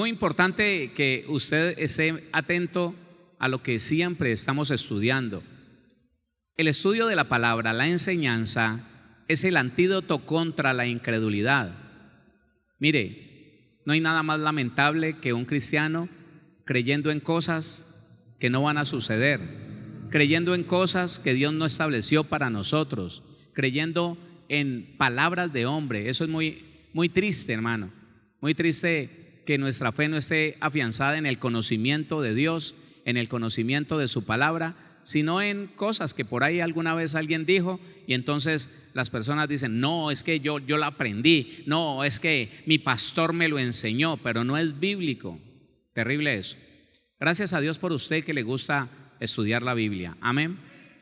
Muy importante que usted esté atento a lo que siempre estamos estudiando. El estudio de la palabra, la enseñanza, es el antídoto contra la incredulidad. Mire, no hay nada más lamentable que un cristiano creyendo en cosas que no van a suceder, creyendo en cosas que Dios no estableció para nosotros, creyendo en palabras de hombre. Eso es muy triste, hermano, muy triste que nuestra fe no esté afianzada en el conocimiento de Dios, en el conocimiento de su palabra, sino en cosas que por ahí alguna vez alguien dijo y entonces las personas dicen, no, es que yo la aprendí, no, es que mi pastor me lo enseñó, pero no es bíblico. Terrible eso. Gracias a Dios por usted que le gusta estudiar la Biblia, amén,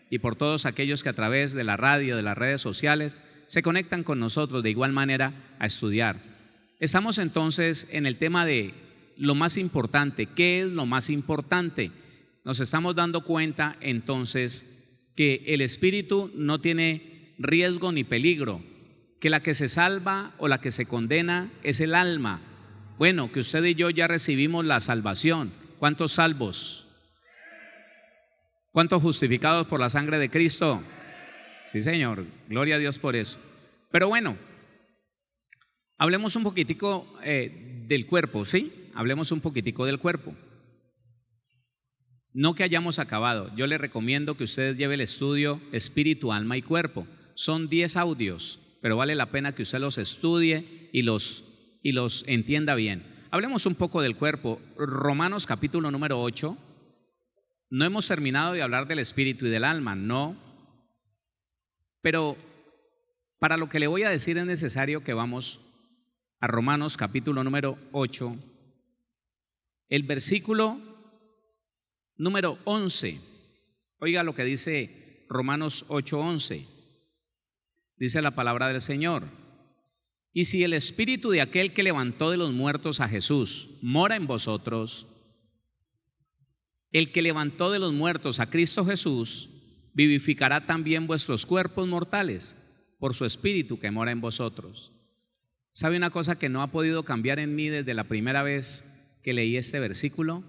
y por todos aquellos que a través de la radio, de las redes sociales, se conectan con nosotros de igual manera a estudiar. Estamos entonces en el tema de lo más importante. ¿Qué es lo más importante? Nos estamos dando cuenta entonces que el espíritu no tiene riesgo ni peligro, que la que se salva o la que se condena es el alma. Bueno, que usted y yo ya recibimos la salvación. ¿Cuántos salvos? ¿Cuántos justificados por la sangre de Cristo? Sí, Señor, gloria a Dios por eso. Pero bueno, hablemos un poquitico del cuerpo, ¿sí? Hablemos un poquitico del cuerpo. No que hayamos acabado. Yo le recomiendo que usted lleve el estudio espíritu, alma y cuerpo. Son 10 audios, pero vale la pena que usted los estudie y los entienda bien. Hablemos un poco del cuerpo. Romanos capítulo número 8. No hemos terminado de hablar del espíritu y del alma, no. Pero para lo que le voy a decir es necesario que vamos a Romanos capítulo número 8, el versículo número 11. Oiga lo que dice Romanos 8:11. Dice la palabra del Señor: y si el espíritu de aquel que levantó de los muertos a Jesús mora en vosotros, el que levantó de los muertos a Cristo Jesús vivificará también vuestros cuerpos mortales por su espíritu que mora en vosotros. ¿Sabe una cosa que no ha podido cambiar en mí desde la primera vez que leí este versículo?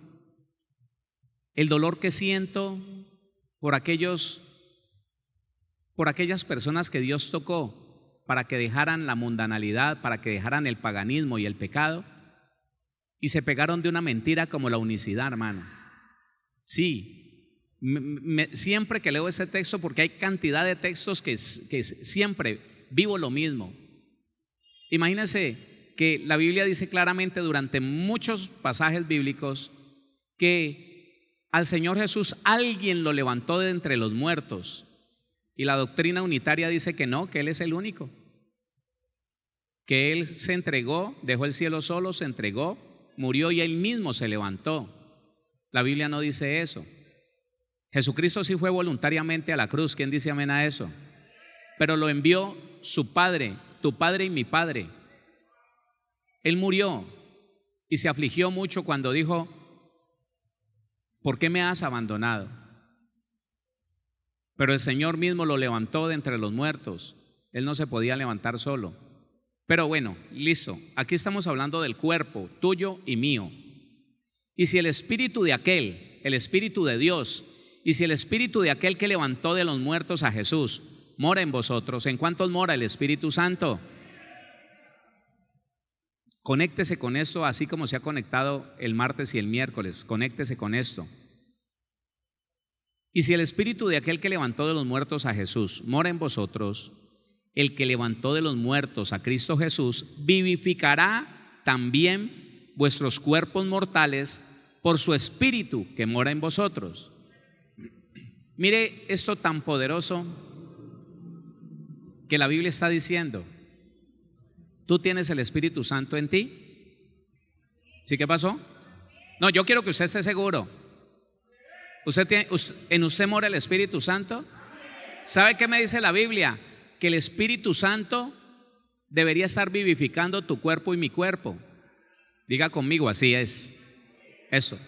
El dolor que siento por aquellas personas que Dios tocó para que dejaran la mundanalidad, para que dejaran el paganismo y el pecado, y se pegaron de una mentira como la unicidad, hermano. Sí, siempre que leo este texto, porque hay cantidad de textos que siempre vivo lo mismo. Imagínense que la Biblia dice claramente durante muchos pasajes bíblicos que al Señor Jesús alguien lo levantó de entre los muertos, y la doctrina unitaria dice que no, que Él es el único, que Él se entregó, dejó el cielo solo, se entregó, murió y Él mismo se levantó. La Biblia no dice eso. Jesucristo sí fue voluntariamente a la cruz. ¿Quién dice amén a eso? Pero lo envió su Padre, tu Padre y mi Padre. Él murió y se afligió mucho cuando dijo: ¿por qué me has abandonado? Pero el Señor mismo lo levantó de entre los muertos. Él no se podía levantar solo. Pero bueno, listo. Aquí estamos hablando del cuerpo, tuyo y mío. Y si el espíritu de aquel, el espíritu de Dios, y si el espíritu de aquel que levantó de los muertos a Jesús mora en vosotros, ¿en cuántos mora el Espíritu Santo? Conéctese con esto, así como se ha conectado el martes y el miércoles. Conéctese con esto. Y si el espíritu de aquel que levantó de los muertos a Jesús mora en vosotros, el que levantó de los muertos a Cristo Jesús vivificará también vuestros cuerpos mortales por su espíritu que mora en vosotros. Mire esto tan poderoso que la Biblia está diciendo: ¿tú tienes el Espíritu Santo en ti? ¿Sí? ¿Qué pasó? No, yo quiero que usted esté seguro. ¿En usted mora el Espíritu Santo? ¿Sabe qué me dice la Biblia? Que el Espíritu Santo debería estar vivificando tu cuerpo y mi cuerpo. Diga conmigo, así es. Eso.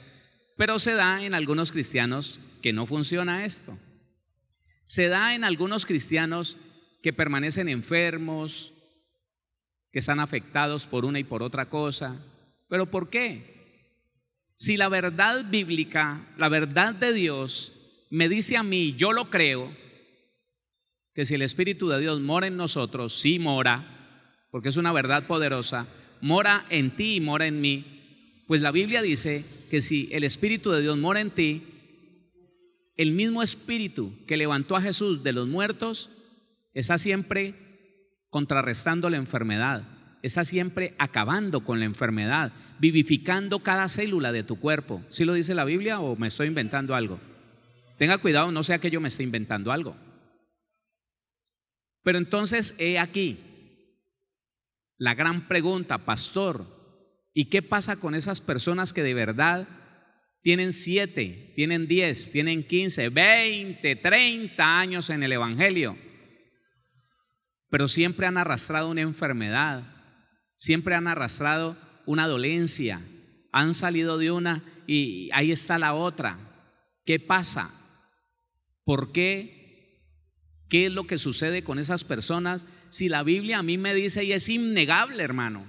Pero se da en algunos cristianos que no funciona esto. Se da en algunos cristianos que permanecen enfermos, que están afectados por una y por otra cosa. ¿Pero por qué? Si la verdad bíblica, la verdad de Dios, me dice a mí, yo lo creo, que si el Espíritu de Dios mora en nosotros, sí mora, porque es una verdad poderosa, mora en ti y mora en mí, pues la Biblia dice que si el Espíritu de Dios mora en ti, el mismo Espíritu que levantó a Jesús de los muertos está siempre contrarrestando la enfermedad, está siempre acabando con la enfermedad, vivificando cada célula de tu cuerpo. ¿Sí lo dice la Biblia o me estoy inventando algo? Tenga cuidado, no sea que yo me esté inventando algo. Pero entonces, he aquí la gran pregunta, pastor, ¿y qué pasa con esas personas que de verdad tienen 7, tienen 10, tienen 15, 20, 30 años en el Evangelio, pero siempre han arrastrado una enfermedad, siempre han arrastrado una dolencia, han salido de una y ahí está la otra? ¿Qué pasa? ¿Por qué? ¿Qué es lo que sucede con esas personas? Si la Biblia a mí me dice, y es innegable, hermano,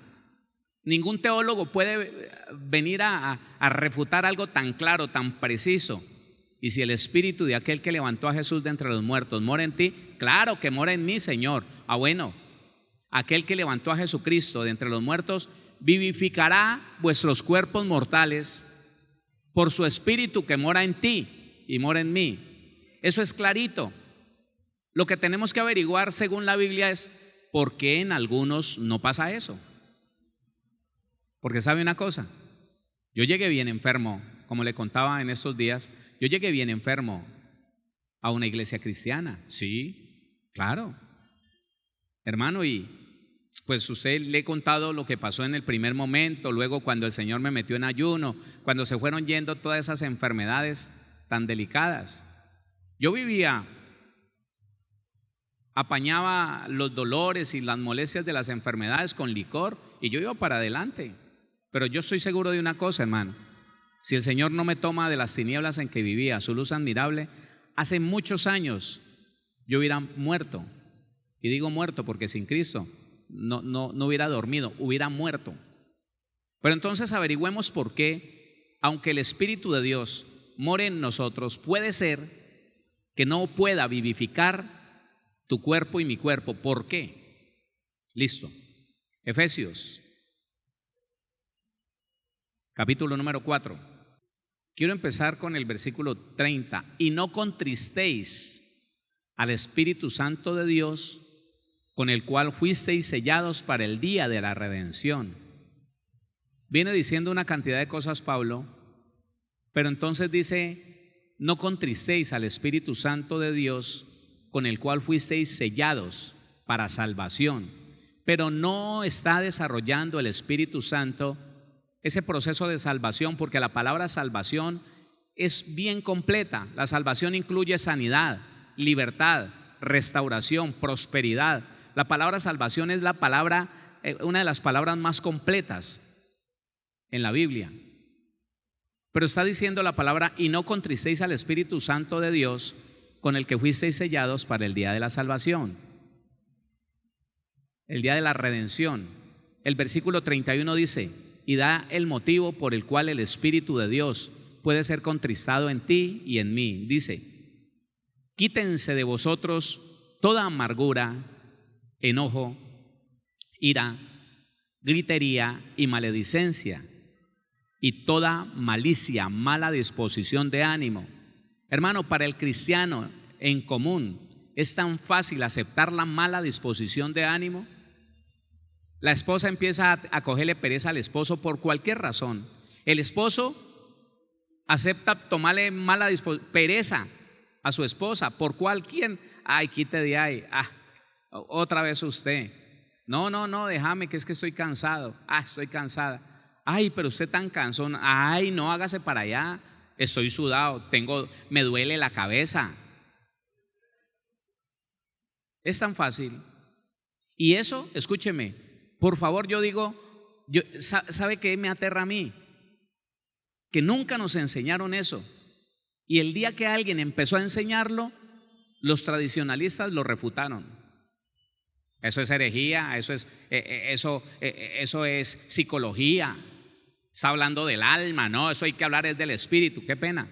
ningún teólogo puede venir a refutar algo tan claro, tan preciso. Y si el Espíritu de aquel que levantó a Jesús de entre los muertos mora en ti, claro que mora en mí, Señor. Bueno, aquel que levantó a Jesucristo de entre los muertos vivificará vuestros cuerpos mortales por su Espíritu que mora en ti y mora en mí. Eso es clarito. Lo que tenemos que averiguar según la Biblia es por qué en algunos no pasa eso. Porque sabe una cosa, yo llegué bien enfermo, como le contaba en estos días, yo llegué bien enfermo a una iglesia cristiana, sí, claro, hermano, y pues usted le he contado lo que pasó en el primer momento, luego cuando el Señor me metió en ayuno, cuando se fueron yendo todas esas enfermedades tan delicadas. Yo vivía, apañaba los dolores y las molestias de las enfermedades con licor y yo iba para adelante. Pero yo estoy seguro de una cosa, hermano, si el Señor no me toma de las tinieblas en que vivía, su luz admirable, hace muchos años yo hubiera muerto. Y digo muerto porque sin Cristo no hubiera dormido, hubiera muerto. Pero entonces averigüemos por qué, aunque el Espíritu de Dios more en nosotros, puede ser que no pueda vivificar tu cuerpo y mi cuerpo. ¿Por qué? Listo. Efesios, capítulo número 4. Quiero empezar con el versículo 30. Y no contristéis al Espíritu Santo de Dios, con el cual fuisteis sellados para el día de la redención. Viene diciendo una cantidad de cosas Pablo, pero entonces dice, no contristéis al Espíritu Santo de Dios, con el cual fuisteis sellados para salvación. Pero no está desarrollando el Espíritu Santo ese proceso de salvación, porque la palabra salvación es bien completa. La salvación incluye sanidad, libertad, restauración, prosperidad. La palabra salvación es la palabra, una de las palabras más completas en la Biblia. Pero está diciendo la palabra, y no contristéis al Espíritu Santo de Dios, con el que fuisteis sellados para el día de la salvación, el día de la redención. El versículo 31 dice, y da el motivo por el cual el Espíritu de Dios puede ser contristado en ti y en mí. Dice, quítense de vosotros toda amargura, enojo, ira, gritería y maledicencia, y toda malicia, mala disposición de ánimo. Hermano, para el cristiano en común es tan fácil aceptar la mala disposición de ánimo. La esposa empieza a cogerle pereza al esposo por cualquier razón. El esposo acepta tomarle mala pereza a su esposa por cualquier, ay, quite de ahí, otra vez usted. No, déjame que es que estoy cansado. Estoy cansada. Ay, pero usted tan cansón. Ay, no, hágase para allá. Estoy sudado, me duele la cabeza. Es tan fácil. Y eso, escúcheme, por favor, yo digo, ¿sabe qué me aterra a mí? Que nunca nos enseñaron eso. Y el día que alguien empezó a enseñarlo, los tradicionalistas lo refutaron. Eso es herejía, eso es psicología. Está hablando del alma, no, eso hay que hablar es del espíritu, qué pena.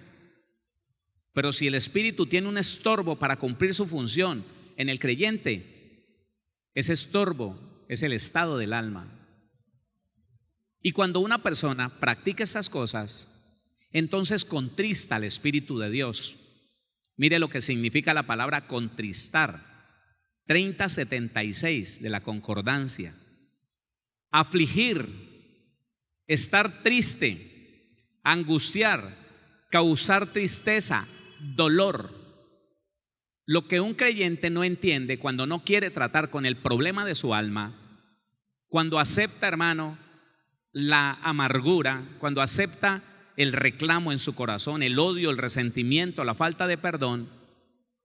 Pero si el espíritu tiene un estorbo para cumplir su función en el creyente, ese estorbo es el estado del alma. Y cuando una persona practica estas cosas, entonces contrista al Espíritu de Dios. Mire lo que significa la palabra contristar. 3076 de la concordancia. Afligir, estar triste, angustiar, causar tristeza, dolor. Lo que un creyente no entiende cuando no quiere tratar con el problema de su alma, cuando acepta, hermano, la amargura, cuando acepta el reclamo en su corazón, el odio, el resentimiento, la falta de perdón,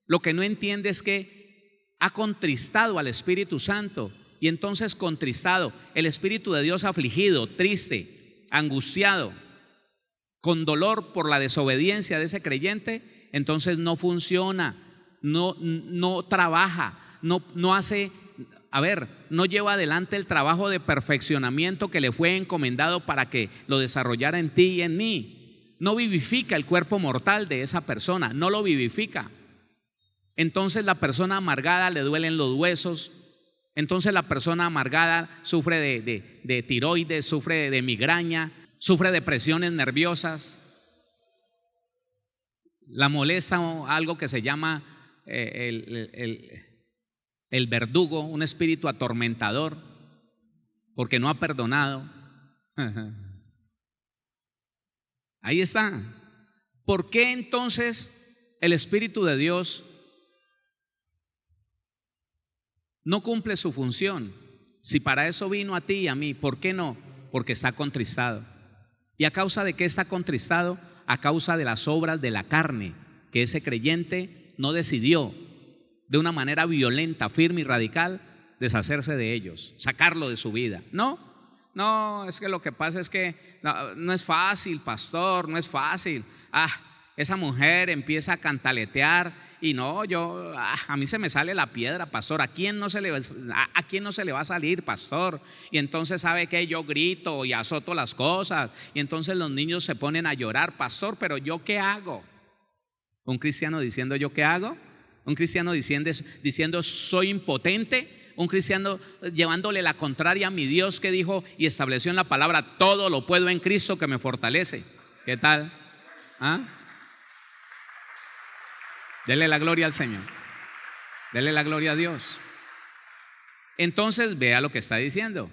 lo que no entiende es que ha contristado al Espíritu Santo, y entonces contristado, el Espíritu de Dios afligido, triste, angustiado, con dolor por la desobediencia de ese creyente, entonces no funciona, no trabaja, no hace, no lleva adelante el trabajo de perfeccionamiento que le fue encomendado para que lo desarrollara en ti y en mí. No vivifica el cuerpo mortal de esa persona, no lo vivifica. Entonces la persona amargada le duelen los huesos, entonces la persona amargada sufre de tiroides, sufre de migraña, sufre de presiones nerviosas, la molesta algo que se llama el verdugo, un espíritu atormentador, porque no ha perdonado. Ahí está. ¿Por qué entonces el Espíritu de Dios no cumple su función? Si para eso vino a ti y a mí, ¿por qué no? Porque está contristado. ¿Y a causa de qué está contristado? A causa de las obras de la carne, que ese creyente no decidió de una manera violenta, firme y radical deshacerse de ellos, sacarlo de su vida. No, es que lo que pasa es que no es fácil, pastor, no es fácil. Esa mujer empieza a cantaletear y a mí se me sale la piedra, pastor. ¿A quién no se le va a salir, pastor? Y entonces sabe que yo grito y azoto las cosas y entonces los niños se ponen a llorar, pastor, pero ¿yo qué hago? Un cristiano diciendo ¿yo qué hago? Un cristiano diciendo soy impotente. Un cristiano llevándole la contraria a mi Dios, que dijo y estableció en la palabra: todo lo puedo en Cristo que me fortalece. ¿Qué tal? Dele la gloria al Señor. Dele la gloria a Dios. Entonces vea lo que está diciendo: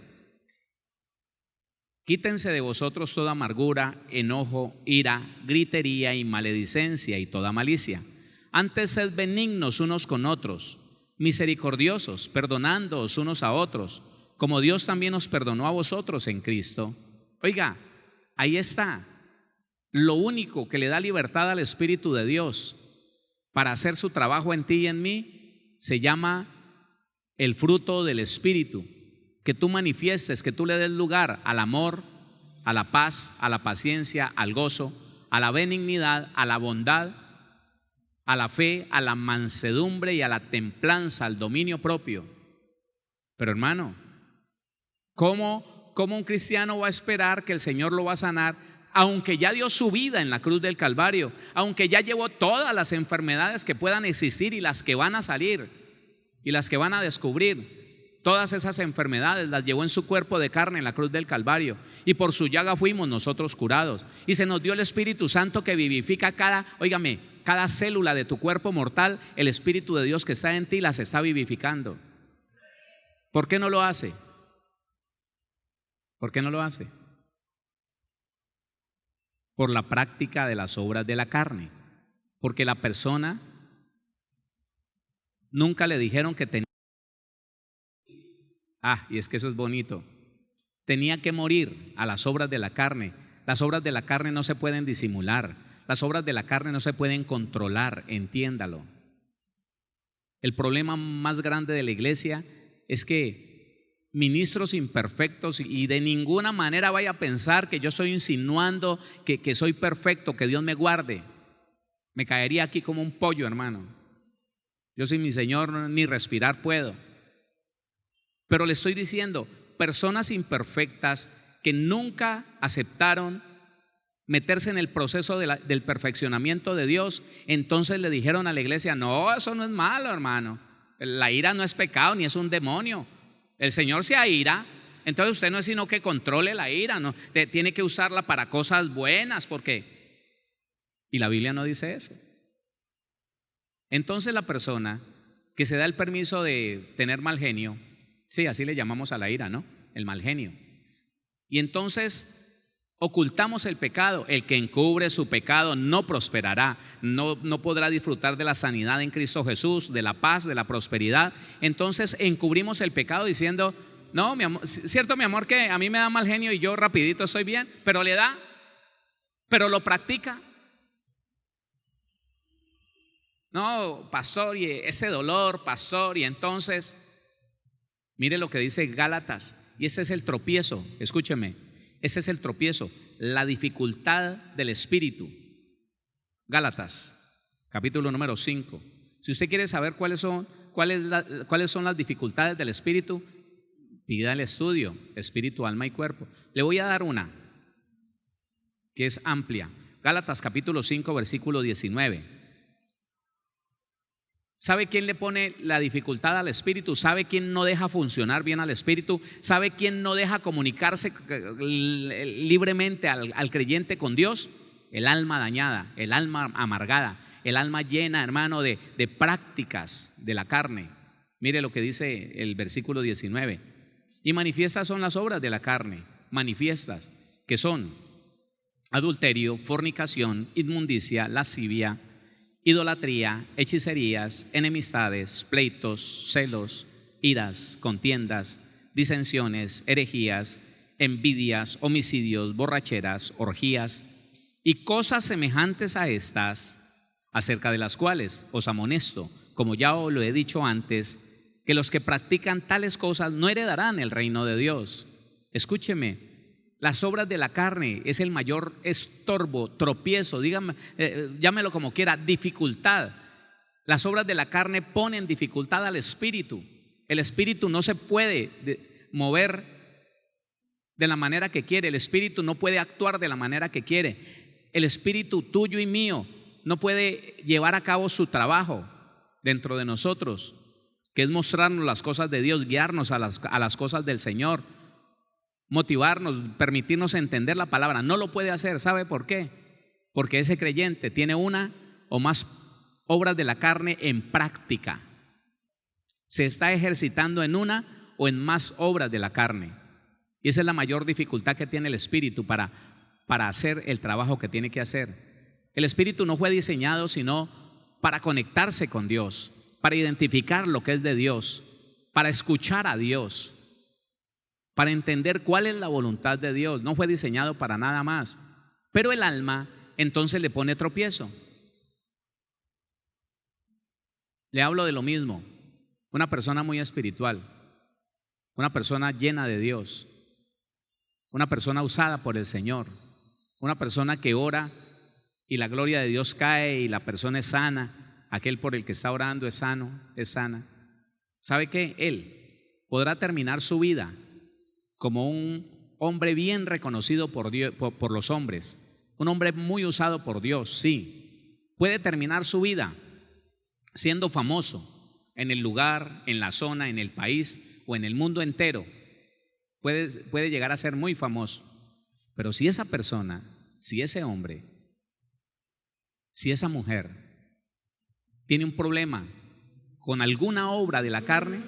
quítense de vosotros toda amargura, enojo, ira, gritería y maledicencia y toda malicia. Antes sed benignos unos con otros, misericordiosos, perdonándoos unos a otros, como Dios también os perdonó a vosotros en Cristo. Oiga, ahí está. Lo único que le da libertad al Espíritu de Dios para hacer su trabajo en ti y en mí se llama el fruto del Espíritu. Que tú manifiestes, que tú le des lugar al amor, a la paz, a la paciencia, al gozo, a la benignidad, a la bondad, a la fe, a la mansedumbre y a la templanza, al dominio propio. Pero hermano, ¿cómo un cristiano va a esperar que el Señor lo va a sanar, aunque ya dio su vida en la cruz del Calvario, aunque ya llevó todas las enfermedades que puedan existir y las que van a salir y las que van a descubrir? Todas esas enfermedades las llevó en su cuerpo de carne en la cruz del Calvario, y por su llaga fuimos nosotros curados, y se nos dio el Espíritu Santo que vivifica cada célula de tu cuerpo mortal. El Espíritu de Dios que está en ti las está vivificando. ¿Por qué no lo hace? ¿Por qué no lo hace? Por la práctica de las obras de la carne. Porque la persona nunca le dijeron que tenía. Y es que eso es bonito. Tenía que morir a las obras de la carne. Las obras de la carne no se pueden disimular. Las obras de la carne no se pueden controlar, entiéndalo. El problema más grande de la iglesia es que ministros imperfectos, y de ninguna manera vaya a pensar que yo estoy insinuando que soy perfecto, que Dios me guarde. Me caería aquí como un pollo, hermano. Yo sin mi Señor ni respirar puedo. Pero le estoy diciendo, personas imperfectas que nunca aceptaron meterse en el proceso del perfeccionamiento de Dios, entonces le dijeron a la iglesia: no, eso no es malo, hermano, la ira no es pecado ni es un demonio, el Señor se aira, entonces usted no es sino que controle la ira, no, tiene que usarla para cosas buenas, porque, y la Biblia no dice eso. Entonces la persona que se da el permiso de tener mal genio, sí, así le llamamos a la ira, ¿no? El mal genio. Y entonces ocultamos el pecado. El que encubre su pecado no prosperará, no podrá disfrutar de la sanidad en Cristo Jesús, de la paz, de la prosperidad. Entonces encubrimos el pecado diciendo: no, mi amor, cierto, mi amor, que a mí me da mal genio y yo rapidito estoy bien, pero le da, pero lo practica. No, pastor, y ese dolor, pastor, y entonces, mire lo que dice Gálatas, y este es el tropiezo, escúcheme, este es el tropiezo, la dificultad del espíritu. Gálatas, capítulo número 5. Si usted quiere saber cuáles son las dificultades del espíritu, pida el estudio, espíritu, alma y cuerpo. Le voy a dar una que es amplia. Gálatas capítulo 5, versículo 19. ¿Sabe quién le pone la dificultad al espíritu? ¿Sabe quién no deja funcionar bien al espíritu? ¿Sabe quién no deja comunicarse libremente al creyente con Dios? El alma dañada, el alma amargada, el alma llena, hermano, de prácticas de la carne. Mire lo que dice el versículo 19. Y manifiestas son las obras de la carne, manifiestas, que son adulterio, fornicación, inmundicia, lascivia, idolatría, hechicerías, enemistades, pleitos, celos, iras, contiendas, disensiones, herejías, envidias, homicidios, borracheras, orgías y cosas semejantes a estas, acerca de las cuales os amonesto, como ya os lo he dicho antes, que los que practican tales cosas no heredarán el reino de Dios. Escúcheme. Las obras de la carne es el mayor estorbo, tropiezo, dígame, llámelo como quiera, dificultad. Las obras de la carne ponen dificultad al espíritu. El espíritu no se puede mover de la manera que quiere, el espíritu no puede actuar de la manera que quiere. El espíritu tuyo y mío no puede llevar a cabo su trabajo dentro de nosotros, que es mostrarnos las cosas de Dios, guiarnos a las cosas del Señor, motivarnos, permitirnos entender la palabra. No lo puede hacer. ¿Sabe por qué? Porque ese creyente tiene una o más obras de la carne en práctica. Se está ejercitando en una o en más obras de la carne. Y esa es la mayor dificultad que tiene el espíritu para hacer el trabajo que tiene que hacer. El espíritu no fue diseñado sino para conectarse con Dios, para identificar lo que es de Dios, para escuchar a Dios, para entender cuál es la voluntad de Dios. No fue diseñado para nada más. Pero el alma entonces le pone tropiezo. Le hablo de lo mismo. Una persona muy espiritual, una persona llena de Dios, una persona usada por el Señor, una persona que ora y la gloria de Dios cae y la persona es sana, aquel por el que está orando es sano, es sana. ¿Sabe qué? Él podrá terminar su vida como un hombre bien reconocido por Dios, por los hombres, un hombre muy usado por Dios, sí. Puede terminar su vida siendo famoso en el lugar, en la zona, en el país o en el mundo entero. Puede llegar a ser muy famoso. Pero si esa persona, si ese hombre, si esa mujer tiene un problema con alguna obra de la carne,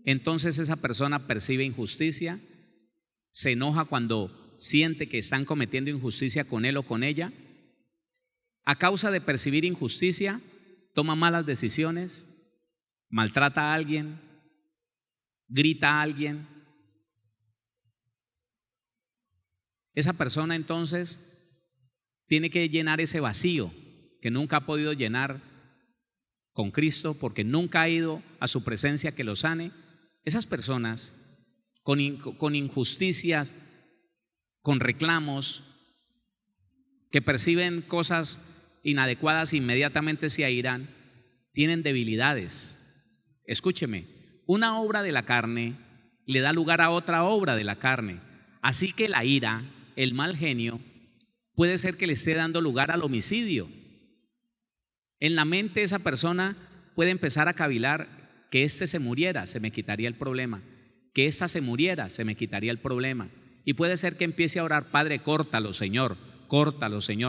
entonces esa persona percibe injusticia, se enoja cuando siente que están cometiendo injusticia con él o con ella. A causa de percibir injusticia, toma malas decisiones, maltrata a alguien, grita a alguien. Esa persona entonces tiene que llenar ese vacío que nunca ha podido llenar con Cristo porque nunca ha ido a su presencia que lo sane. Esas personas con injusticias, con reclamos, que perciben cosas inadecuadas, inmediatamente se airán, tienen debilidades. Escúcheme, una obra de la carne le da lugar a otra obra de la carne. Así que la ira, el mal genio, puede ser que le esté dando lugar al homicidio. En la mente de esa persona puede empezar a cavilar: que éste se muriera, se me quitaría el problema; que ésta se muriera, se me quitaría el problema. Y puede ser que empiece a orar: Padre, córtalo, Señor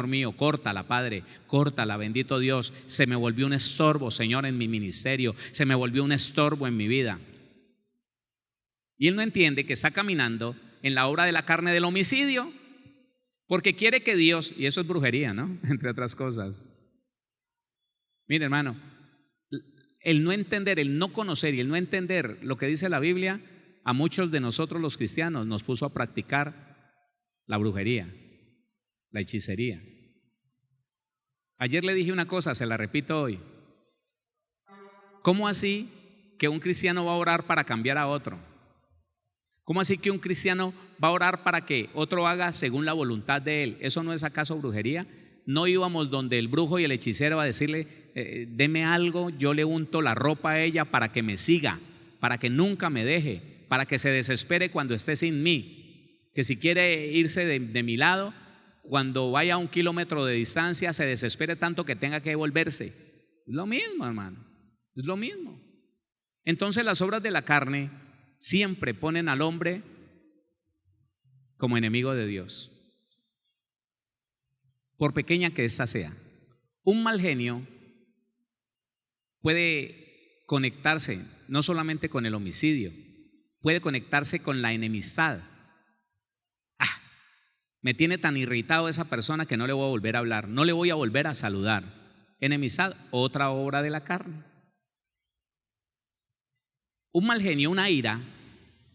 mío, córtala, Padre, córtala, bendito Dios. Se me volvió un estorbo, Señor, en mi ministerio, se me volvió un estorbo en mi vida. Y él no entiende que está caminando en la obra de la carne del homicidio, porque quiere que Dios, y eso es brujería, ¿no? Entre otras cosas. Mire, hermano, el no entender, el no conocer y el no entender lo que dice la Biblia, a muchos de nosotros los cristianos nos puso a practicar la brujería, la hechicería. Ayer le dije una cosa, se la repito hoy. ¿Cómo así que un cristiano va a orar para cambiar a otro? ¿Cómo así que un cristiano va a orar para que otro haga según la voluntad de él? ¿Eso no es acaso brujería? No íbamos donde el brujo y el hechicero a decirle: deme algo, yo le unto la ropa a ella para que me siga, para que nunca me deje, para que se desespere cuando esté sin mí, que si quiere irse de mi lado, cuando vaya a 1 kilómetro de distancia, se desespere tanto que tenga que volverse. Es lo mismo, hermano, es lo mismo. Entonces las obras de la carne siempre ponen al hombre como enemigo de Dios, por pequeña que ésta sea. Un mal genio puede conectarse no solamente con el homicidio, puede conectarse con la enemistad. Me tiene tan irritado esa persona que no le voy a volver a hablar, no le voy a volver a saludar. Enemistad, otra obra de la carne. Un mal genio, una ira,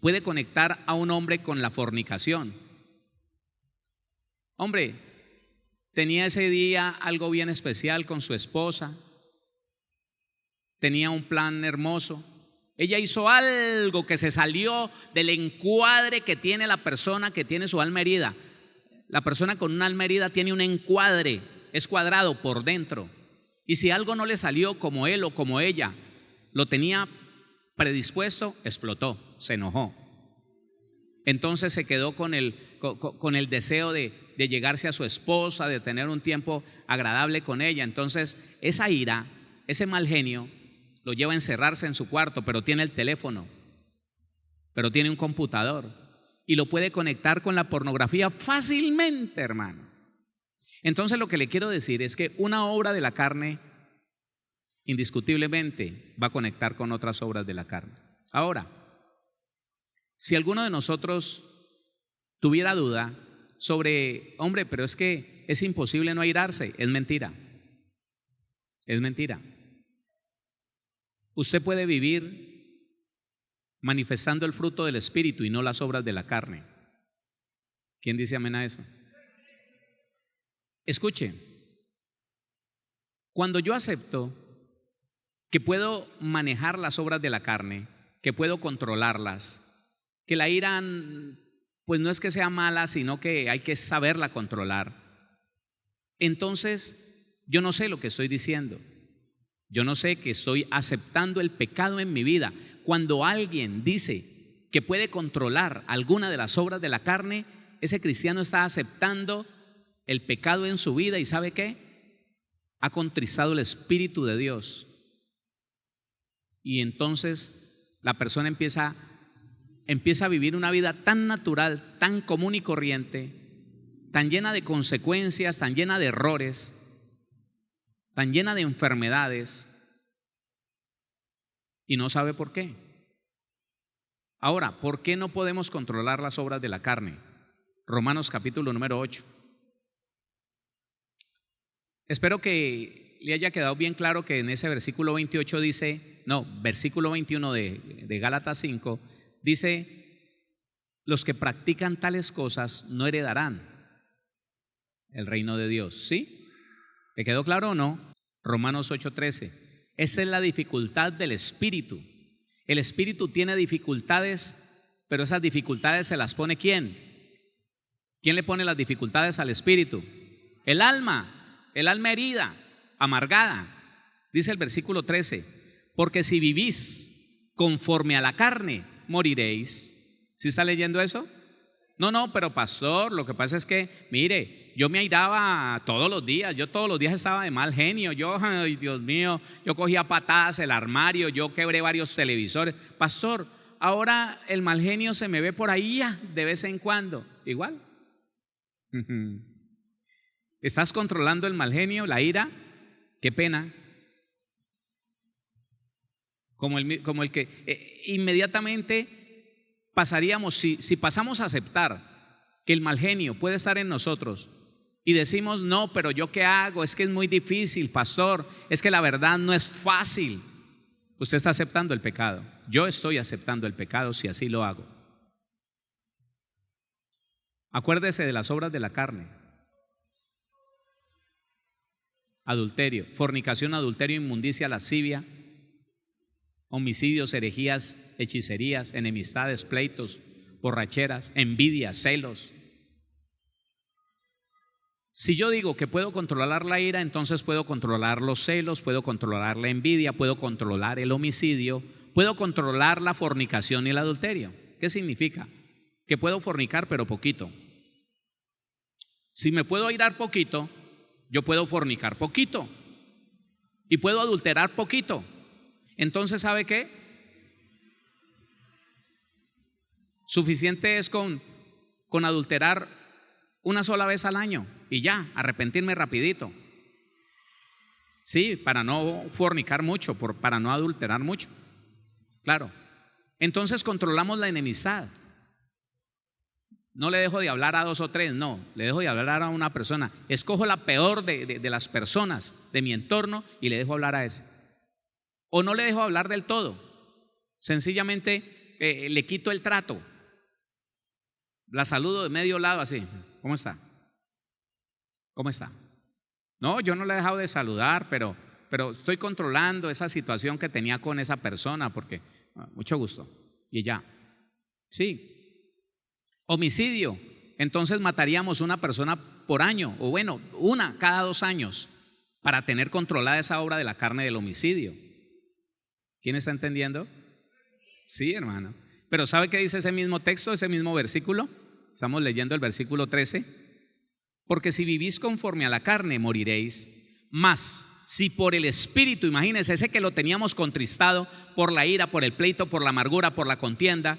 puede conectar a un hombre con la fornicación. Hombre, tenía ese día algo bien especial con su esposa, tenía un plan hermoso. Ella hizo algo que se salió del encuadre que tiene la persona que tiene su alma herida. La persona con una alma herida tiene un encuadre, es cuadrado por dentro. Y si algo no le salió como él o como ella lo tenía predispuesto, explotó, se enojó. Entonces se quedó con el deseo de llegarse a su esposa, de tener un tiempo agradable con ella. Entonces esa ira, ese mal genio, lo lleva a encerrarse en su cuarto, pero tiene el teléfono, pero tiene un computador y lo puede conectar con la pornografía fácilmente, hermano. Entonces lo que le quiero decir es que una obra de la carne indiscutiblemente va a conectar con otras obras de la carne. Ahora, si alguno de nosotros tuviera duda sobre: hombre, pero es que es imposible no airarse, es mentira. Es mentira. Usted puede vivir manifestando el fruto del Espíritu y no las obras de la carne. ¿Quién dice amén a eso? Escuche, cuando yo acepto que puedo manejar las obras de la carne, que puedo controlarlas, que la ira pues no es que sea mala, sino que hay que saberla controlar, entonces yo no sé lo que estoy diciendo. Yo no sé que estoy aceptando el pecado en mi vida. Cuando alguien dice que puede controlar alguna de las obras de la carne, ese cristiano está aceptando el pecado en su vida y ¿sabe qué? Ha contristado el Espíritu de Dios. Y entonces la persona empieza a vivir una vida tan natural, tan común y corriente, tan llena de consecuencias, tan llena de errores, tan llena de enfermedades, y no sabe por qué. Ahora, ¿por qué no podemos controlar las obras de la carne? Romanos capítulo número 8. Espero que le haya quedado bien claro que en ese versículo 28 dice, versículo 21 de Gálatas 5, dice: los que practican tales cosas no heredarán el reino de Dios. ¿Sí? ¿Le quedó claro o no? Romanos 8:13. Esta es la dificultad del espíritu. El espíritu tiene dificultades, pero esas dificultades se las pone ¿quién? ¿Quién le pone las dificultades al espíritu? El alma herida, amargada. Dice el versículo 13: porque si vivís conforme a la carne, moriréis. ¿Sí está leyendo eso? No, no, pero pastor, lo que pasa es que, mire, yo me airaba todos los días, yo todos los días estaba de mal genio, yo, ay Dios mío, yo cogía patadas el armario, yo quebré varios televisores. Pastor, ahora el mal genio se me ve por ahí ya, de vez en cuando, igual. ¿Estás controlando el mal genio, la ira? Qué pena. Como el que inmediatamente pasaríamos, si pasamos a aceptar que el mal genio puede estar en nosotros y decimos, no, pero yo qué hago, es que es muy difícil, pastor, es que la verdad no es fácil. Usted está aceptando el pecado. Yo estoy aceptando el pecado si así lo hago. Acuérdese de las obras de la carne: adulterio, fornicación, adulterio, inmundicia, lascivia, homicidios, herejías, hechicerías, enemistades, pleitos, borracheras, envidia, celos. Si yo digo que puedo controlar la ira, entonces puedo controlar los celos, puedo controlar la envidia, puedo controlar el homicidio, puedo controlar la fornicación y el adulterio. ¿Qué significa? Que puedo fornicar pero poquito. Si me puedo airar poquito, yo puedo fornicar poquito y puedo adulterar poquito. Entonces, ¿sabe qué? Suficiente es con adulterar una sola vez al año y ya, arrepentirme rapidito. Sí, para no fornicar mucho, para no adulterar mucho. Claro. Entonces controlamos la enemistad. No le dejo de hablar a dos o tres, no, le dejo de hablar a una persona. Escojo la peor de las personas de mi entorno y le dejo hablar a ese. O no le dejo hablar del todo, sencillamente le quito el trato, la saludo de medio lado así, ¿cómo está? ¿Cómo está? No, yo no le he dejado de saludar, pero estoy controlando esa situación que tenía con esa persona porque, mucho gusto, y ya. Sí. Homicidio, entonces mataríamos una persona por año, o bueno, una cada 2 años, para tener controlada esa obra de la carne del homicidio. ¿Quién está entendiendo? Sí, hermano. Pero ¿sabe qué dice ese mismo texto, ese mismo versículo? Estamos leyendo el versículo 13. Porque si vivís conforme a la carne, moriréis. Mas, si por el Espíritu, imagínense, ese que lo teníamos contristado por la ira, por el pleito, por la amargura, por la contienda,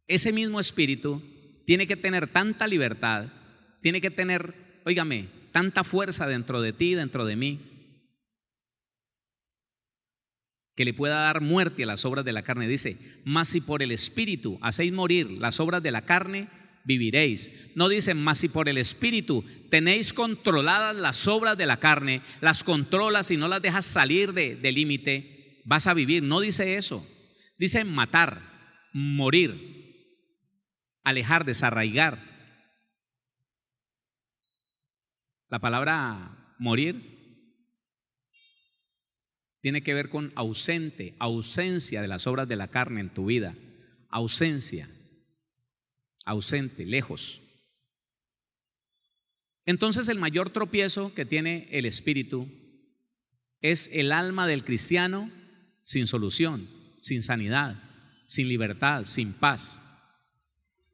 ese mismo Espíritu tiene que tener tanta libertad, tiene que tener, óigame, tanta fuerza dentro de ti, dentro de mí, que le pueda dar muerte a las obras de la carne. Dice, mas si por el Espíritu hacéis morir las obras de la carne, viviréis. No dice, mas si por el Espíritu tenéis controladas las obras de la carne, las controlas y no las dejas salir de límite, vas a vivir. No dice eso. Dice matar, morir, alejar, desarraigar. La palabra morir tiene que ver con ausente, ausencia de las obras de la carne en tu vida. Ausencia, ausente, lejos. Entonces el mayor tropiezo que tiene el espíritu es el alma del cristiano sin solución, sin sanidad, sin libertad, sin paz.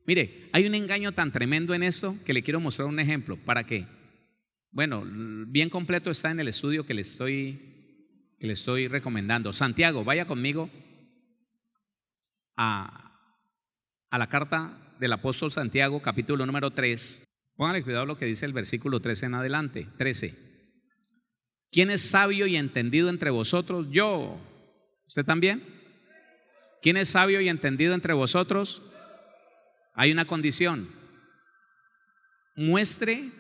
Mire, hay un engaño tan tremendo en esto que le quiero mostrar un ejemplo. ¿Para qué? Bueno, bien completo está en el estudio que le estoy recomendando. Santiago, vaya conmigo a la carta del apóstol Santiago, capítulo número 3. Póngale cuidado lo que dice el versículo 13 en adelante. 13. ¿Quién es sabio y entendido entre vosotros? Yo. ¿Usted también? ¿Quién es sabio y entendido entre vosotros? Hay una condición. Muestre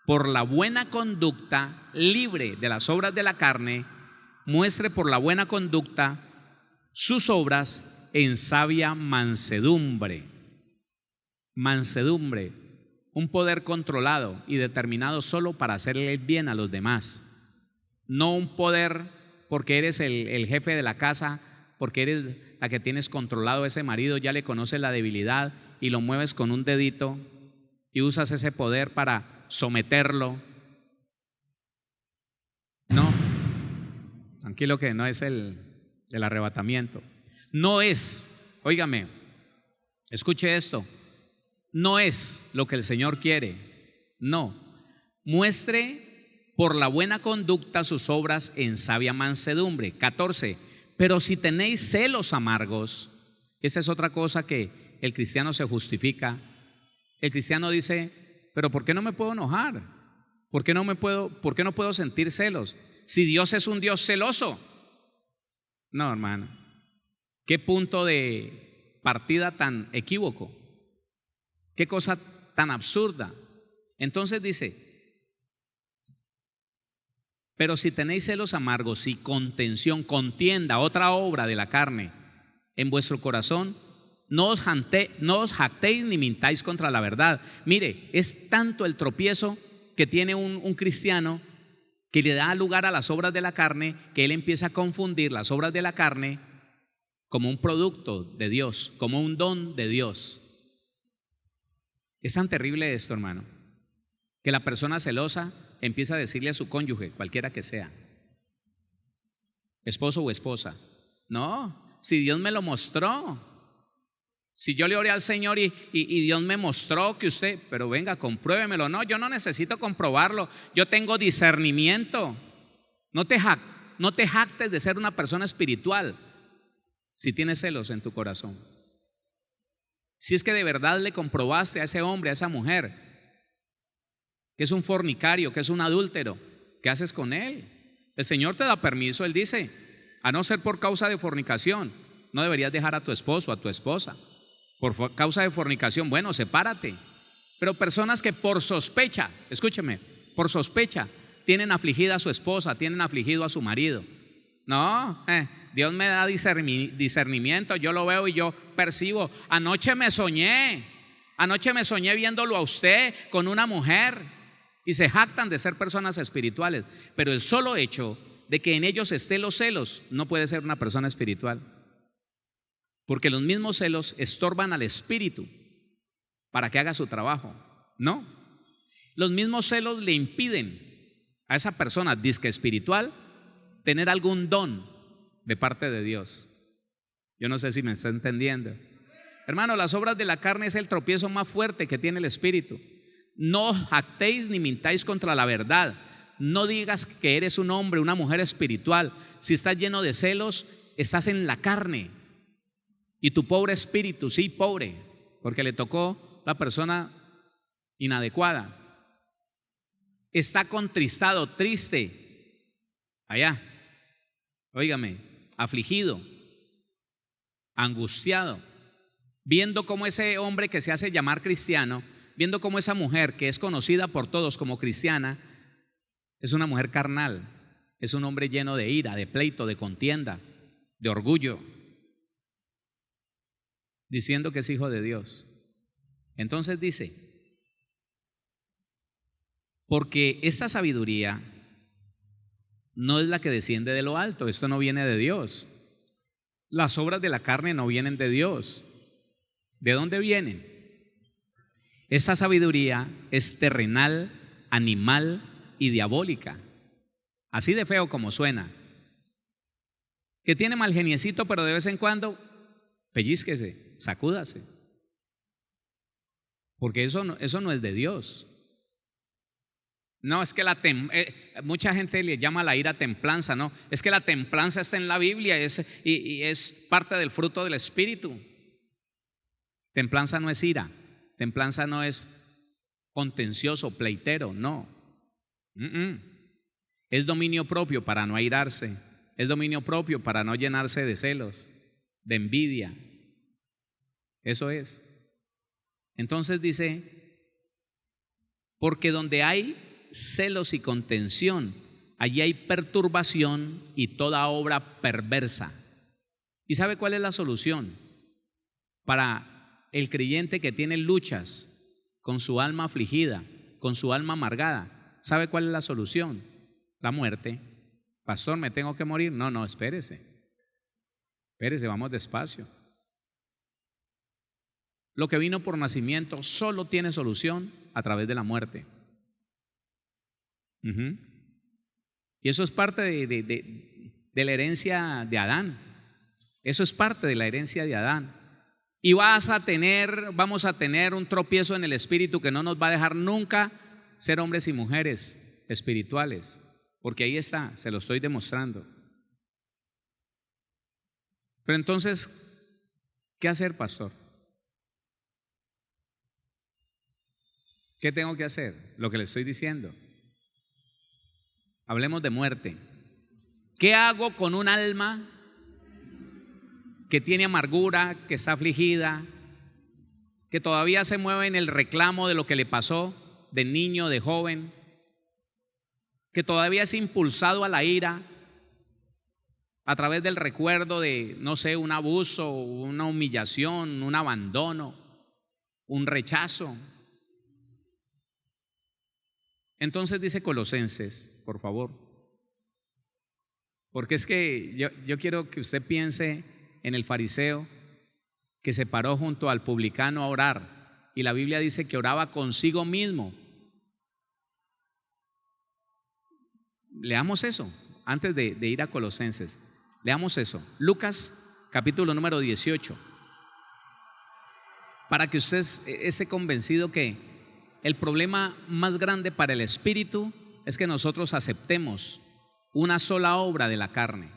por la buena conducta, libre de las obras de la carne, muestre por la buena conducta sus obras en sabia mansedumbre. Mansedumbre, un poder controlado y determinado solo para hacerle el bien a los demás. No un poder porque eres el jefe de la casa, porque eres la que tienes controlado a ese marido, ya le conoces la debilidad y lo mueves con un dedito y usas ese poder para someterlo. No, tranquilo que no es el arrebatamiento. No es, óigame, escuche esto, no es lo que el Señor quiere. No. Muestre por la buena conducta sus obras en sabia mansedumbre. 14. Pero si tenéis celos amargos, esa es otra cosa que el cristiano se justifica. El cristiano dice, pero ¿por qué no me puedo enojar? ¿Por qué no puedo sentir celos? Si Dios es un Dios celoso. No, hermano. ¿Qué punto de partida tan equívoco? ¿Qué cosa tan absurda? Entonces dice, pero si tenéis celos amargos y contención, contienda, otra obra de la carne en vuestro corazón, no os jactéis ni mintáis contra la verdad. Mire, es tanto el tropiezo que tiene un cristiano que le da lugar a las obras de la carne, que él empieza a confundir las obras de la carne como un producto de Dios, como un don de Dios. Es tan terrible esto, hermano, que la persona celosa empieza a decirle a su cónyuge, cualquiera que sea, esposo o esposa, no, si Dios me lo mostró, si yo le oré al Señor y Dios me mostró que usted, pero venga, compruébemelo. No, yo no necesito comprobarlo, yo tengo discernimiento. No te jactes de ser una persona espiritual si tienes celos en tu corazón. Si es que de verdad le comprobaste a ese hombre, a esa mujer, que es un fornicario, que es un adúltero, ¿qué haces con él? El Señor te da permiso, Él dice, a no ser por causa de fornicación, no deberías dejar a tu esposo, a tu esposa. Por causa de fornicación, bueno, sepárate. Pero personas que por sospecha, escúcheme, por sospecha, tienen afligida a su esposa, tienen afligido a su marido. No, Dios me da discernimiento, yo lo veo y yo percibo. Anoche me soñé viéndolo a usted con una mujer y se jactan de ser personas espirituales. Pero el solo hecho de que en ellos estén los celos no puede ser una persona espiritual. Porque los mismos celos estorban al espíritu para que haga su trabajo. No. Los mismos celos le impiden a esa persona disque espiritual tener algún don de parte de Dios. Yo no sé si me está entendiendo. Hermano, las obras de la carne es el tropiezo más fuerte que tiene el espíritu. No jactéis ni mintáis contra la verdad. No digas que eres un hombre, una mujer espiritual. Si estás lleno de celos, estás en la carne. Y tu pobre espíritu, sí, pobre, porque le tocó la persona inadecuada, está contristado, triste, allá, óigame, afligido, angustiado, viendo cómo ese hombre que se hace llamar cristiano, viendo cómo esa mujer que es conocida por todos como cristiana, es una mujer carnal, es un hombre lleno de ira, de pleito, de contienda, de orgullo, diciendo que es hijo de Dios. Entonces dice, porque esta sabiduría no es la que desciende de lo alto, esto no viene de Dios. Las obras de la carne no vienen de Dios. ¿De dónde vienen? Esta sabiduría es terrenal, animal y diabólica. Así de feo como suena. Que tiene mal geniecito, pero de vez en cuando pellízquese, sacúdase. Porque eso no es de Dios. No, es que mucha gente le llama a la ira templanza, no. Es que la templanza está en la Biblia y es parte del fruto del Espíritu. Templanza no es ira, templanza no es contencioso, pleitero, no. Es dominio propio para no airarse, es dominio propio para no llenarse de celos, de envidia. Eso es. Entonces dice, porque donde hay celos y contención, allí hay perturbación y toda obra perversa. ¿Y sabe cuál es la solución? Para el creyente que tiene luchas con su alma afligida, con su alma amargada, ¿sabe cuál es la solución? La muerte. Pastor, ¿me tengo que morir? No, espérese, vamos despacio. Lo que vino por nacimiento solo tiene solución a través de la muerte. Y eso es parte de la herencia de Adán. Eso es parte de la herencia de Adán. Y vamos a tener un tropiezo en el espíritu que no nos va a dejar nunca ser hombres y mujeres espirituales, porque ahí está, se lo estoy demostrando. Pero entonces, ¿qué hacer, pastor? ¿Qué tengo que hacer? Lo que le estoy diciendo. Hablemos de muerte. ¿Qué hago con un alma que tiene amargura, que está afligida, que todavía se mueve en el reclamo de lo que le pasó de niño, de joven, que todavía es impulsado a la ira a través del recuerdo de, no sé, un abuso, una humillación, un abandono, un rechazo? Entonces dice Colosenses, por favor, porque es que yo quiero que usted piense en el fariseo que se paró junto al publicano a orar, y la Biblia dice que oraba consigo mismo. Leamos eso antes de ir a Colosenses. Leamos eso. Lucas capítulo número 18, para que usted esté convencido que el problema más grande para el espíritu es que nosotros aceptemos una sola obra de la carne.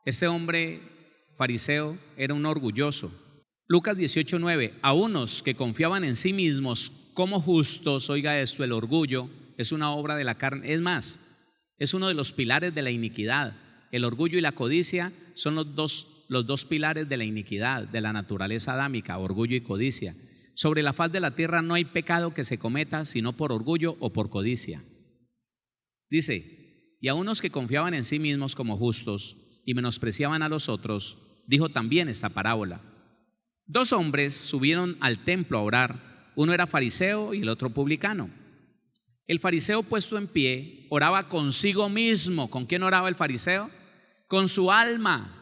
Este hombre fariseo era un orgulloso. Lucas 18:9, a unos que confiaban en sí mismos como justos, oiga esto, el orgullo es una obra de la carne. Es más, es uno de los pilares de la iniquidad. El orgullo y la codicia son los dos pilares de la iniquidad, de la naturaleza adámica, orgullo y codicia. Sobre la faz de la tierra no hay pecado que se cometa sino por orgullo o por codicia. Dice, y a unos que confiaban en sí mismos como justos y menospreciaban a los otros, dijo también esta parábola. Dos hombres subieron al templo a orar, uno era fariseo y el otro publicano. El fariseo, puesto en pie, oraba consigo mismo. ¿Con quién oraba el fariseo? Con su alma.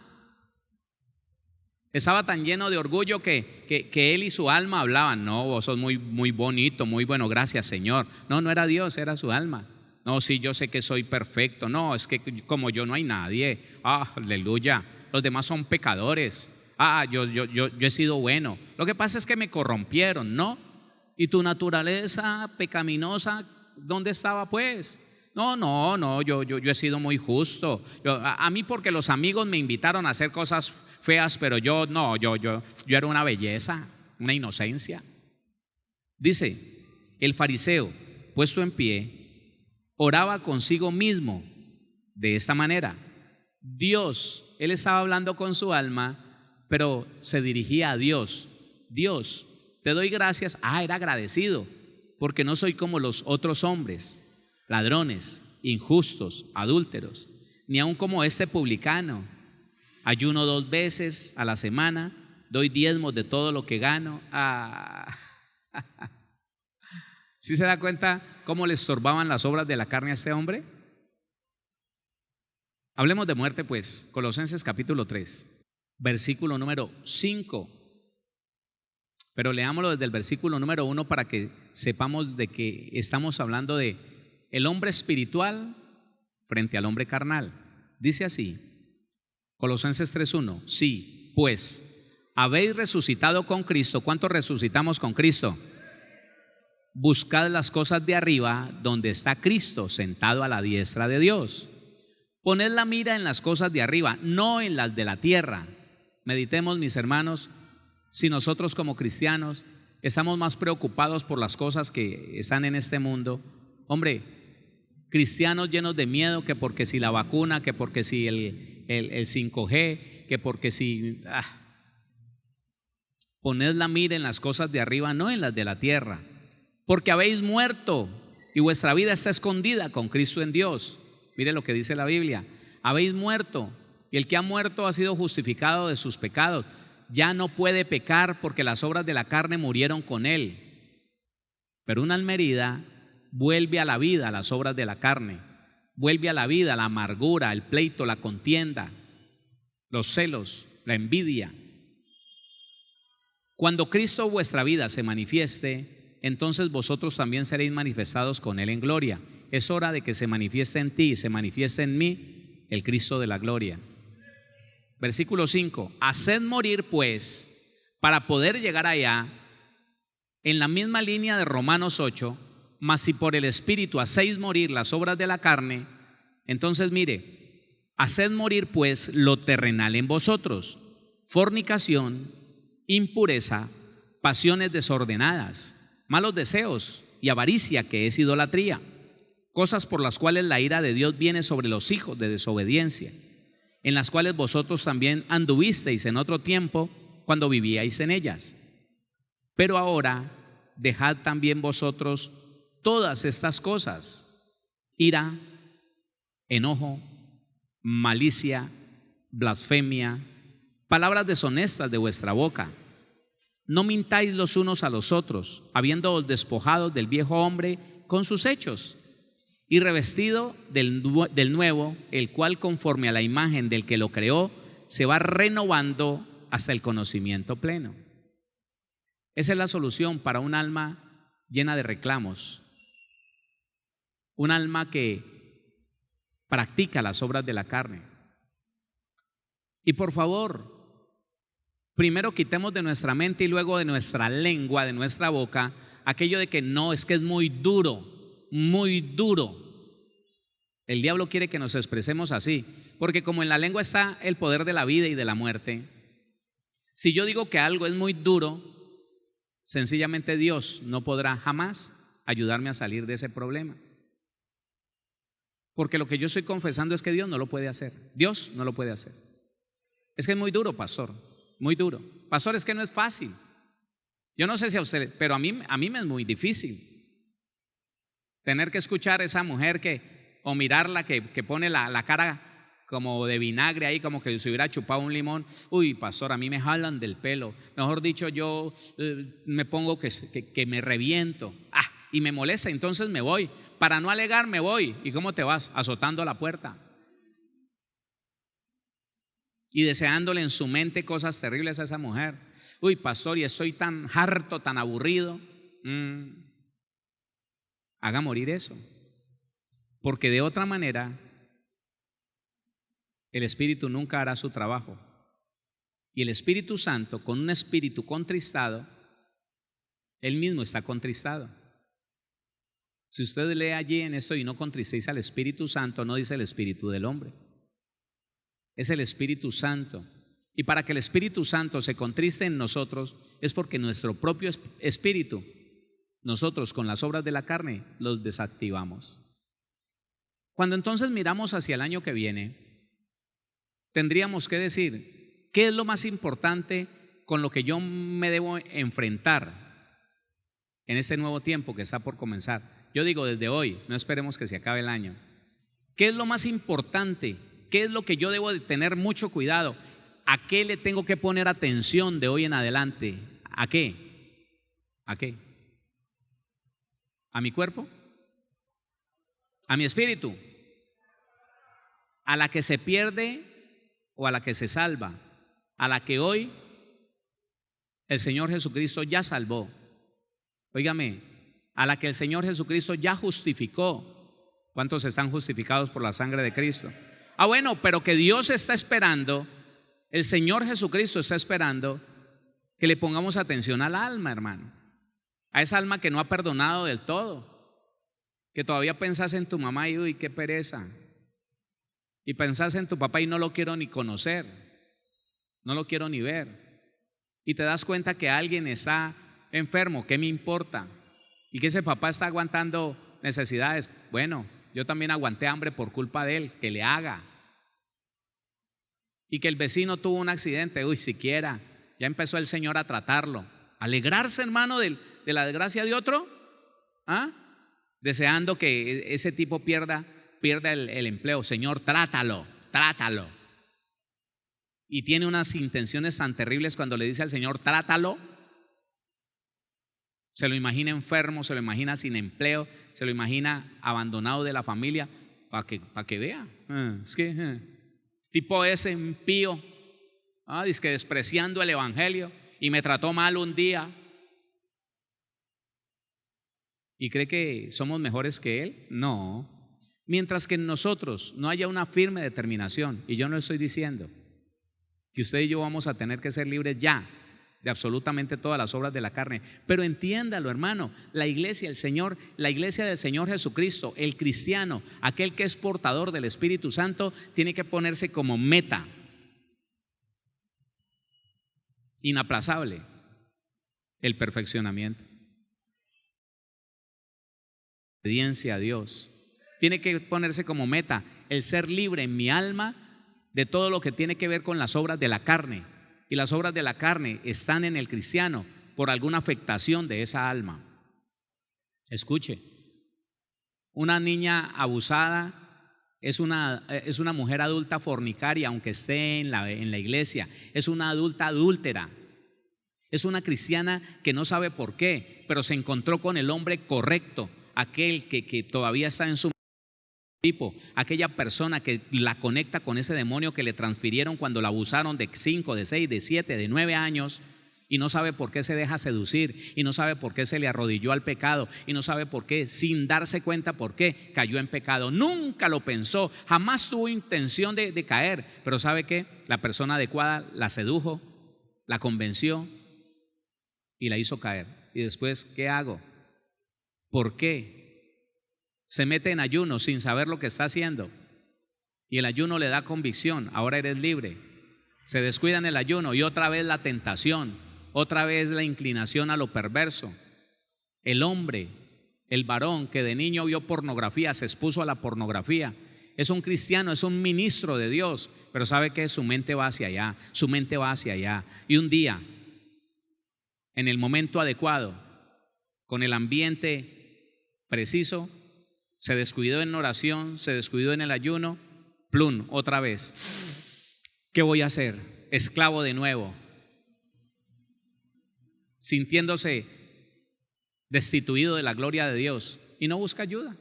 Estaba tan lleno de orgullo que él y su alma hablaban. No, vos sos muy, muy bonito, muy bueno, gracias Señor. No, no era Dios, era su alma. No, sí, yo sé que soy perfecto. No, es que como yo no hay nadie. Aleluya. Los demás son pecadores. Yo he sido bueno. Lo que pasa es que me corrompieron, ¿no? ¿Y tu naturaleza pecaminosa dónde estaba pues? No, yo he sido muy justo. A mí porque los amigos me invitaron a hacer cosas feas, pero yo era una belleza, una inocencia. Dice, el fariseo, puesto en pie, oraba consigo mismo de esta manera. Dios, él estaba hablando con su alma, pero se dirigía a Dios. Dios, te doy gracias. Era agradecido, porque no soy como los otros hombres, ladrones, injustos, adúlteros, ni aun como este publicano. Ayuno 2 veces a la semana, doy diezmos de todo lo que gano. ¿Sí se da cuenta cómo le estorbaban las obras de la carne a este hombre? Hablemos de muerte pues. Colosenses capítulo 3, versículo número 5. Pero leámoslo desde el versículo número 1 para que sepamos de que estamos hablando de el hombre espiritual frente al hombre carnal. Dice así, Colosenses 3:1, sí, pues, habéis resucitado con Cristo. ¿Cuántos resucitamos con Cristo? Buscad las cosas de arriba, donde está Cristo sentado a la diestra de Dios. Poned la mira en las cosas de arriba, no en las de la tierra. Meditemos, mis hermanos, si nosotros como cristianos estamos más preocupados por las cosas que están en este mundo. Hombre, cristianos llenos de miedo, que porque si la vacuna, que porque si el 5G, que porque si... Poned la mira en las cosas de arriba, no en las de la tierra, porque habéis muerto y vuestra vida está escondida con Cristo en Dios. Mire lo que dice la Biblia, habéis muerto, y el que ha muerto ha sido justificado de sus pecados. Ya no puede pecar porque las obras de la carne murieron con él. Pero una alma herida vuelve a la vida las obras de la carne, vuelve a la vida la amargura, el pleito, la contienda, los celos, la envidia. Cuando Cristo vuestra vida se manifieste, entonces vosotros también seréis manifestados con Él en gloria. Es hora de que se manifieste en ti, se manifieste en mí el Cristo de la gloria. Versículo 5, haced morir pues, para poder llegar allá, en la misma línea de Romanos 8, mas si por el Espíritu hacéis morir las obras de la carne, entonces mire, haced morir pues lo terrenal en vosotros, fornicación, impureza, pasiones desordenadas, malos deseos y avaricia, que es idolatría, cosas por las cuales la ira de Dios viene sobre los hijos de desobediencia, en las cuales vosotros también anduvisteis en otro tiempo cuando vivíais en ellas. Pero ahora dejad también vosotros todas estas cosas: ira, enojo, malicia, blasfemia, palabras deshonestas de vuestra boca. No mintáis los unos a los otros, habiéndoos despojado del viejo hombre con sus hechos, y revestido del nuevo, el cual conforme a la imagen del que lo creó, se va renovando hasta el conocimiento pleno. Esa es la solución para un alma llena de reclamos, un alma que practica las obras de la carne. Y por favor, primero quitemos de nuestra mente y luego de nuestra lengua, de nuestra boca, aquello de que no, es que es muy duro, muy duro. El diablo quiere que nos expresemos así, porque como en la lengua está el poder de la vida y de la muerte, si yo digo que algo es muy duro, sencillamente Dios no podrá jamás ayudarme a salir de ese problema. Porque lo que yo estoy confesando es que Dios no lo puede hacer. Dios no lo puede hacer. Es que es muy duro, pastor, muy duro. Pastor, es que no es fácil. Yo no sé si a usted, pero a mí me es muy difícil tener que escuchar a esa mujer o mirarla que pone la cara como de vinagre ahí, como que se hubiera chupado un limón. Uy, pastor, a mí me jalan del pelo. Mejor dicho, yo me pongo que me reviento. Y me molesta, entonces me voy. Para no alegar, me voy. ¿Y cómo te vas? Azotando la puerta y deseándole en su mente cosas terribles a esa mujer. Uy, pastor, y estoy tan harto, tan aburrido. Haga morir eso, porque de otra manera el Espíritu nunca hará su trabajo. Y el Espíritu Santo, con un espíritu contristado, él mismo está contristado. Si usted lee allí en esto, y no contristéis al Espíritu Santo, no dice el Espíritu del hombre, es el Espíritu Santo. Y para que el Espíritu Santo se contriste en nosotros, es porque nuestro propio espíritu, nosotros con las obras de la carne, los desactivamos. Cuando entonces miramos hacia el año que viene, tendríamos que decir, ¿qué es lo más importante con lo que yo me debo enfrentar en este nuevo tiempo que está por comenzar? Yo digo desde hoy, no esperemos que se acabe el año. ¿Qué es lo más importante? ¿Qué es lo que yo debo de tener mucho cuidado? ¿A qué le tengo que poner atención de hoy en adelante? ¿A qué? ¿A qué? ¿A mi cuerpo? ¿A mi espíritu? ¿A la que se pierde o a la que se salva? A la que hoy el Señor Jesucristo ya salvó. Óigame, a la que el Señor Jesucristo ya justificó. ¿Cuántos están justificados por la sangre de Cristo? Bueno, pero que Dios está esperando, el Señor Jesucristo está esperando que le pongamos atención al alma, hermano. A esa alma que no ha perdonado del todo, que todavía pensás en tu mamá y uy, qué pereza. Y pensás en tu papá y no lo quiero ni conocer, no lo quiero ni ver. Y te das cuenta que alguien está enfermo, ¿qué me importa? Y que ese papá está aguantando necesidades. Bueno, yo también aguanté hambre por culpa de él, que le haga. Y que el vecino tuvo un accidente, uy, siquiera, ya empezó el Señor a tratarlo. Alegrarse, hermano, de la desgracia de otro, deseando que ese tipo pierda el empleo. Señor, trátalo. Y tiene unas intenciones tan terribles cuando le dice al Señor, trátalo. Se lo imagina enfermo, se lo imagina sin empleo, se lo imagina abandonado de la familia, para que vea. Es que tipo ese impío, dice que despreciando el evangelio y me trató mal un día. ¿Y cree que somos mejores que él? No. Mientras que en nosotros no haya una firme determinación, y yo no lo estoy diciendo, que usted y yo vamos a tener que ser libres ya de absolutamente todas las obras de la carne. Pero entiéndalo, hermano, la iglesia del Señor Jesucristo, el cristiano, aquel que es portador del Espíritu Santo, tiene que ponerse como meta inaplazable el perfeccionamiento. Obediencia a Dios. Tiene que ponerse como meta el ser libre en mi alma de todo lo que tiene que ver con las obras de la carne. Y las obras de la carne están en el cristiano por alguna afectación de esa alma. Escuche, una niña abusada es una mujer adulta fornicaria, aunque esté en la iglesia. Es una adulta adúltera. Es una cristiana que no sabe por qué, pero se encontró con el hombre correcto, aquel que todavía está en su tipo, aquella persona que la conecta con ese demonio que le transfirieron cuando la abusaron de 5, de 6, de 7, de 9 años, y no sabe por qué se deja seducir, y no sabe por qué se le arrodilló al pecado, y no sabe por qué, sin darse cuenta por qué cayó en pecado. Nunca lo pensó, jamás tuvo intención de caer, pero ¿sabe qué? La persona adecuada la sedujo, la convenció y la hizo caer. Y después, ¿qué hago? ¿Por qué? Se mete en ayuno sin saber lo que está haciendo, y el ayuno le da convicción, ahora eres libre. Se descuida en el ayuno y otra vez la tentación, otra vez la inclinación a lo perverso. El hombre, el varón que de niño vio pornografía, se expuso a la pornografía, es un cristiano, es un ministro de Dios, pero sabe que su mente va hacia allá, su mente va hacia allá. Y un día, en el momento adecuado, con el ambiente preciso, se descuidó en oración, se descuidó en el ayuno, plum, otra vez. ¿Qué voy a hacer? Esclavo de nuevo, sintiéndose destituido de la gloria de Dios, y no busca ayuda.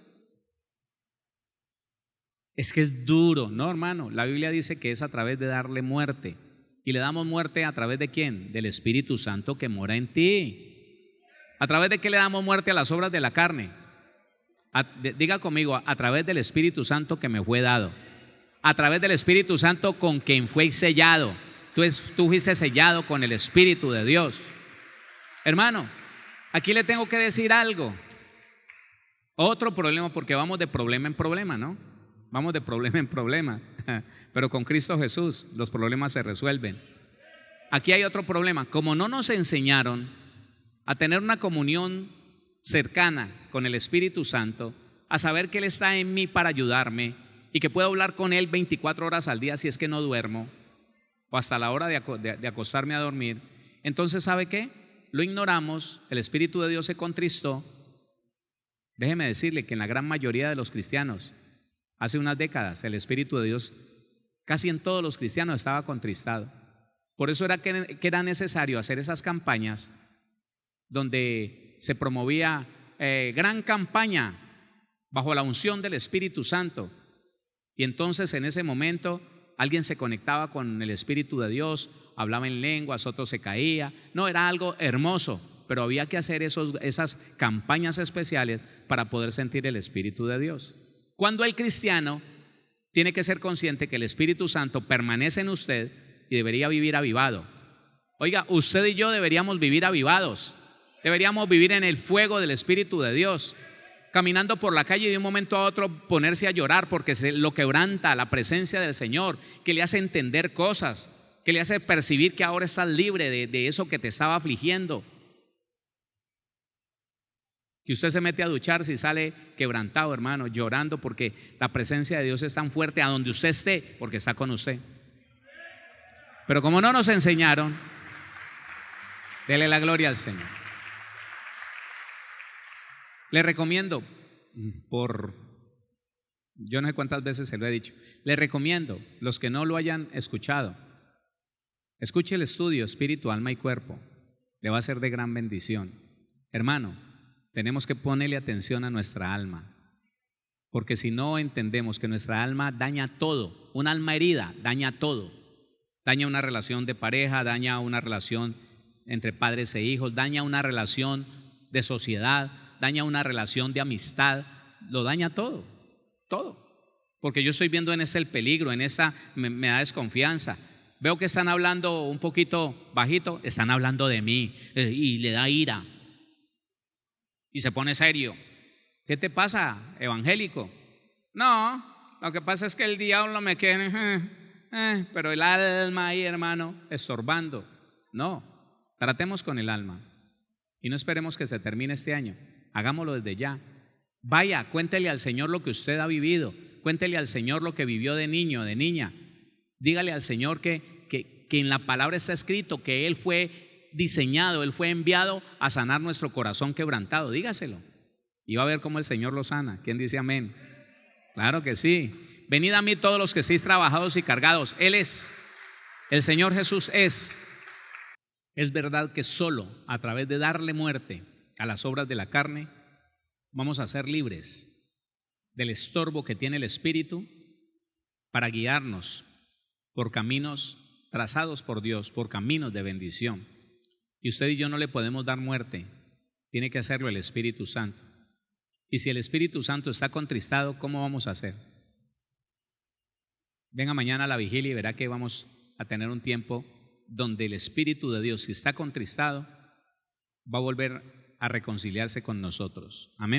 Es que es duro, ¿no, hermano? La Biblia dice que es a través de darle muerte. ¿Y le damos muerte a través de quién? Del Espíritu Santo que mora en ti. ¿A través de qué le damos muerte a las obras de la carne? Diga conmigo, a través del Espíritu Santo que me fue dado, a través del Espíritu Santo con quien fue sellado. Tú fuiste sellado con el Espíritu de Dios. Hermano, aquí le tengo que decir algo. Otro problema, porque vamos de problema en problema, ¿no? Vamos de problema en problema, pero con Cristo Jesús los problemas se resuelven. Aquí hay otro problema. Como no nos enseñaron a tener una comunión cercana con el Espíritu Santo, a saber que Él está en mí para ayudarme y que puedo hablar con Él 24 horas al día si es que no duermo, o hasta la hora de acostarme a dormir, entonces ¿sabe qué? Lo ignoramos, el Espíritu de Dios se contristó. Déjeme decirle que en la gran mayoría de los cristianos, hace unas décadas, el Espíritu de Dios casi en todos los cristianos estaba contristado. Por eso era que era necesario hacer esas campañas donde se promovía gran campaña bajo la unción del Espíritu Santo, y entonces en ese momento alguien se conectaba con el Espíritu de Dios, hablaba en lenguas, otro se caía. No, era algo hermoso, pero había que hacer esas campañas especiales para poder sentir el Espíritu de Dios. Cuando el cristiano tiene que ser consciente que el Espíritu Santo permanece en usted y debería vivir avivado. Oiga, usted y yo deberíamos vivir avivados. Deberíamos vivir en el fuego del Espíritu de Dios, caminando por la calle y de un momento a otro ponerse a llorar porque lo quebranta la presencia del Señor, que le hace entender cosas, que le hace percibir que ahora estás libre de eso que te estaba afligiendo. Que usted se mete a ducharse y sale quebrantado, hermano, llorando porque la presencia de Dios es tan fuerte a donde usted esté, porque está con usted. Pero como no nos enseñaron, dele la gloria al Señor. Le recomiendo, yo no sé cuántas veces se lo he dicho, le recomiendo, los que no lo hayan escuchado, escuche el estudio Espíritu, Alma y Cuerpo, le va a ser de gran bendición. Hermano, tenemos que ponerle atención a nuestra alma, porque si no entendemos que nuestra alma daña todo, un alma herida daña todo, daña una relación de pareja, daña una relación entre padres e hijos, daña una relación de sociedad, daña una relación de amistad, lo daña todo, todo. Porque yo estoy viendo en ese el peligro, en esa me da desconfianza. Veo que están hablando un poquito bajito, están hablando de mí y le da ira y se pone serio. ¿Qué te pasa, evangélico? No, lo que pasa es que el diablo me quiere, pero el alma ahí, hermano, estorbando. No, tratemos con el alma y no esperemos que se termine este año. Hagámoslo desde ya. Vaya, cuéntele al Señor lo que usted ha vivido. Cuéntele al Señor lo que vivió de niño, de niña. Dígale al Señor que en la palabra está escrito que Él fue diseñado, Él fue enviado a sanar nuestro corazón quebrantado. Dígaselo. Y va a ver cómo el Señor lo sana. ¿Quién dice amén? Claro que sí. Venid a mí todos los que estéis trabajados y cargados. Él es. El Señor Jesús es. Es verdad que solo a través de darle muerte a las obras de la carne vamos a ser libres del estorbo que tiene el Espíritu para guiarnos por caminos trazados por Dios, por caminos de bendición. Y usted y yo no le podemos dar muerte, tiene que hacerlo el Espíritu Santo. Y si el Espíritu Santo está contristado, ¿cómo vamos a hacer? Venga mañana a la vigilia y verá que vamos a tener un tiempo donde el Espíritu de Dios, si está contristado, va a volver a reconciliarse con nosotros. Amén.